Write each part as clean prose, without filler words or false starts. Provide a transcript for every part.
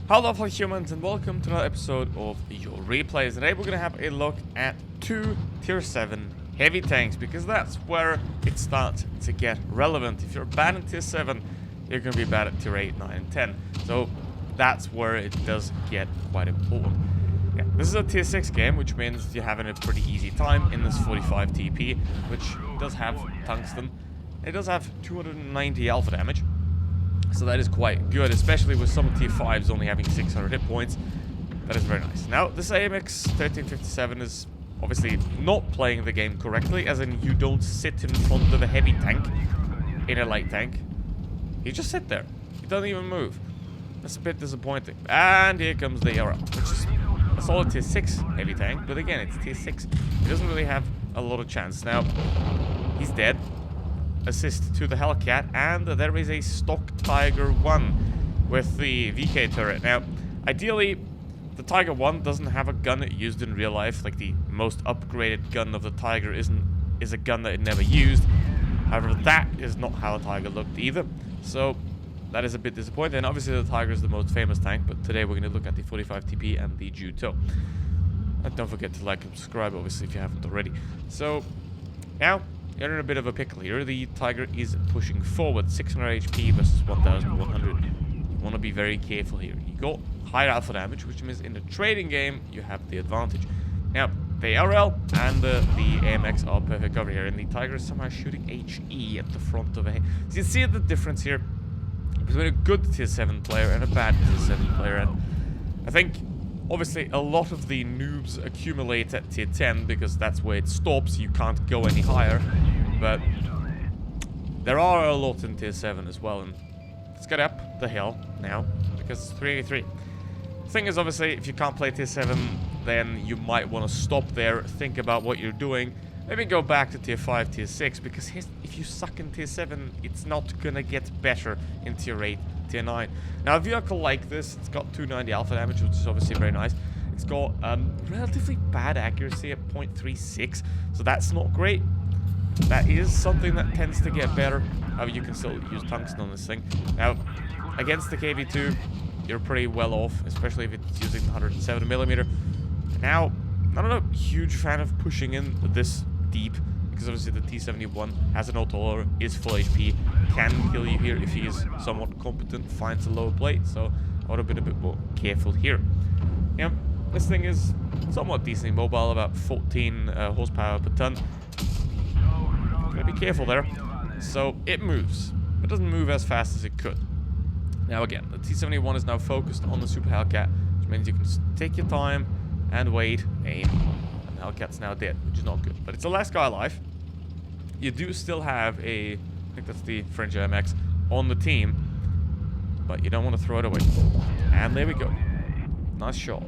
Hello lovely humans and welcome to another episode of Your Replays. Today we're going to have a look at two tier 7 heavy tanks because that's where it starts to get relevant. If you're bad in tier 7, you're going to be bad at tier 8, 9 and 10. So that's where it does get quite important. Yeah, this is a tier 6 game, which means you're having a pretty easy time in this 45 TP, which does have tungsten. It does have 290 alpha damage. So that is quite good, especially with some tier 5s only having 600 hit points. That is very nice. Now, this AMX 1357 is obviously not playing the game correctly, as in you don't sit in front of a heavy tank in a light tank. You just sit there. You don't even move. That's a bit disappointing. And here comes the AR, which is a solid tier 6 heavy tank, but again, it's tier 6. He doesn't really have a lot of chance. Now, he's dead. Assist to the Hellcat, and there is a stock Tiger 1 with the VK turret. Now, ideally, the Tiger 1 doesn't have a gun it used in real life. Like, the most upgraded gun of the Tiger is a gun that it never used. However, that is not how the Tiger looked either. So, that is a bit disappointing. And obviously, the Tiger is the most famous tank, but today we're going to look at the 45 TP and the Juto. And don't forget to like and subscribe, obviously, if you haven't already. So, now, you're in a bit of a pickle here. The Tiger is pushing forward, 600 HP versus 1100. You want to be very careful here. You got higher alpha damage, which means in the trading game, you have the advantage. Now, the RL and the AMX are perfect cover here, and the Tiger is somehow shooting HE at the front of a... So you see the difference here between a good tier 7 player and a bad tier 7 player, and I think... Obviously, a lot of the noobs accumulate at tier 10 because that's where it stops. You can't go any higher. But there are a lot in tier 7 as well. And let's get up the hill now because it's 383. The thing is, obviously, if you can't play tier 7, then you might want to stop there, think about what you're doing. Maybe go back to tier 5, tier 6, because if you suck in tier 7, it's not going to get better in tier 8, tier 9. Now, a vehicle like this, it's got 290 alpha damage, which is obviously very nice. It's got relatively bad accuracy at 0.36, so that's not great. That is something that tends to get better. However, you can still use tungsten on this thing. Now, against the KV2, you're pretty well off, especially if it's using the 107mm. Now, I'm not a huge fan of pushing in this deep, because obviously the T71 has an auto-loader, is full HP, can kill you here if he is somewhat competent, finds a lower plate, so I would have been a bit more careful here. Yeah, this thing is somewhat decently mobile, about 14 horsepower per ton. Gotta be careful there. So it moves. It doesn't move as fast as it could. Now again, the T71 is now focused on the Super Hellcat, which means you can just take your time and wait, aim. Hellcat's now dead, which is not good. But it's the last guy alive. You do still have I think that's the French MX, on the team. But you don't want to throw it away. And there we go. Nice shot.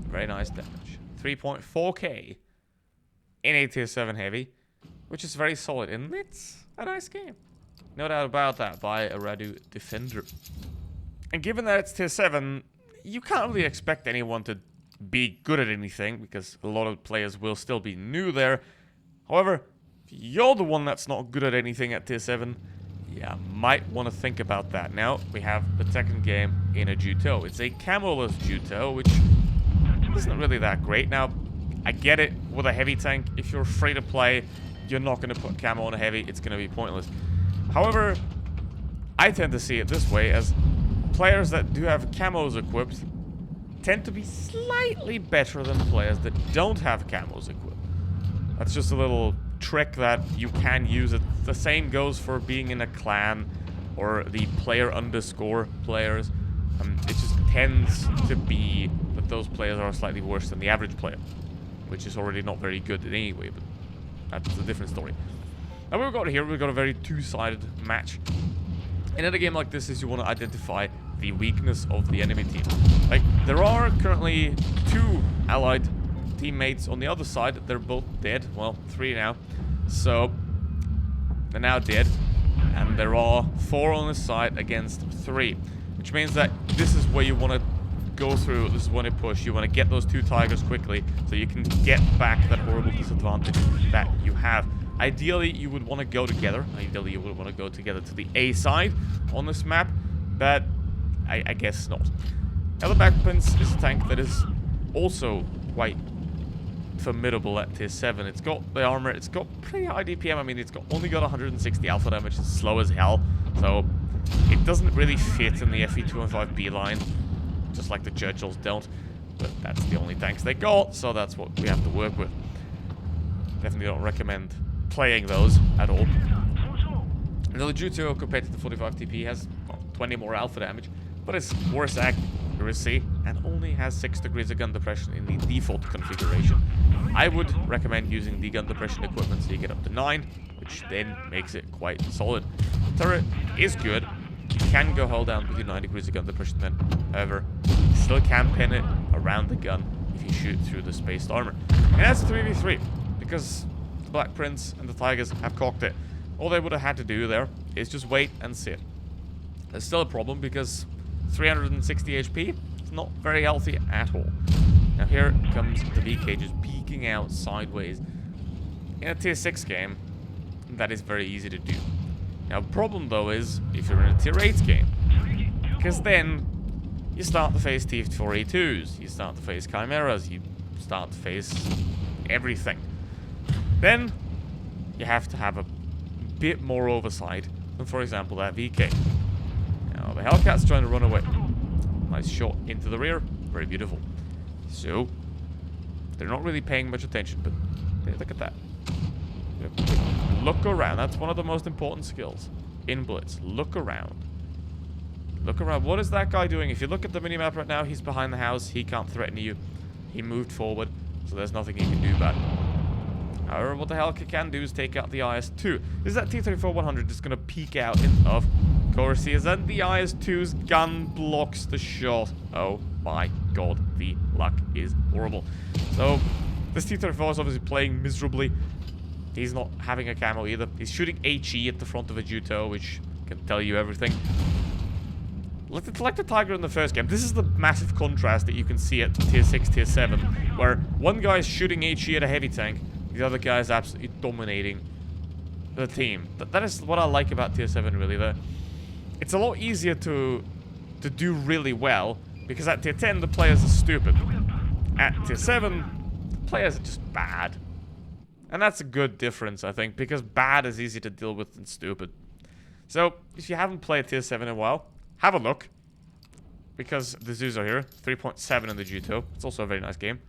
Very nice damage. 3.4k in a tier 7 heavy, which is very solid. And it's a nice game. No doubt about that, by a Radu Defender. And given that it's tier 7, you can't really expect anyone to be good at anything, because a lot of players will still be new there. However, if you're the one that's not good at anything at tier 7, yeah, might want to think about that. Now, we have the second game in a Juto. It's a camo-less Juto, which isn't really that great. Now, I get it with a heavy tank. If you're free to play, you're not going to put camo on a heavy. It's going to be pointless. However, I tend to see it this way, as players that do have camos equipped tend to be slightly better than players that don't have camos equipped. That's just a little trick that you can use. It the same goes for being in a clan or the player underscore players. It just tends to be that those players are slightly worse than the average player, which is already not very good in any way, but that's a different story. Now we've got here, we've got a very two-sided match. And in a game like this, is you want to identify the weakness of the enemy team. Like, there are currently 2 allied teammates on the other side. They're both dead. Well, 3 now. So, they're now dead. And there are 4 on this side against 3. Which means that this is where you want to go through. This is when you push. You want to get those 2 Tigers quickly, so you can get back that horrible disadvantage that you have. Ideally, you would want to go together. Ideally, you would want to go together to the A side on this map. But I guess not. Now the Black Prince is a tank that is also quite formidable at tier 7. It's got the armor, it's got pretty high DPM. I mean, it's only got 160 alpha damage, it's slow as hell. So it doesn't really fit in the FE215B line, just like the Churchills don't. But that's the only tanks they got, so that's what we have to work with. Definitely don't recommend playing those at all. Now the Juto compared to the 45 TP has 20 more alpha damage, but it's worse accuracy and only has 6 degrees of gun depression in the default configuration. I would recommend using the gun depression equipment so you get up to 9, which then makes it quite solid. Turret is good. You can go hold down with your 9 degrees of gun depression then. However, you still can pin it around the gun if you shoot through the spaced armor. And that's a 3v3 because the Black Prince and the Tigers have cocked it. All they would have had to do there is just wait and sit. There's still a problem because 360 HP is not very healthy at all. Now here comes the VK just peeking out sideways. In a tier 6 game, that is very easy to do. Now the problem though is if you're in a tier 8 game, because then you start to face T4A2s, you start to face Chimeras, you start to face everything. Then you have to have a bit more oversight than, for example, that VK. Now the Hellcat's trying to run away. Nice shot into the rear, very beautiful. So they're not really paying much attention, but hey, look at that. Look around. That's one of the most important skills in Blitz. Look around. Look around. What is that guy doing? If you look at the minimap right now, he's behind the house. He can't threaten you. He moved forward, so there's nothing he can do about it. However, what the Hellcat can do is take out the IS-2. Is that T-34-100 just going to peek out of course he is, and the IS-2's gun blocks the shot. Oh my god, the luck is horrible. So, this T-34 is obviously playing miserably. He's not having a camo either. He's shooting HE at the front of a Juto, which can tell you everything. Like the Tiger in the first game, this is the massive contrast that you can see at tier 6, tier 7, where one guy is shooting HE at a heavy tank, the other guy is absolutely dominating the team. That is what I like about tier 7, really. It's a lot easier to do really well, because at tier 10, the players are stupid. At tier 7, the players are just bad. And that's a good difference, I think, because bad is easy to deal with than stupid. So, if you haven't played tier 7 in a while, have a look. Because the Zeus are here, 3.7 in the Juto. It's also a very nice game.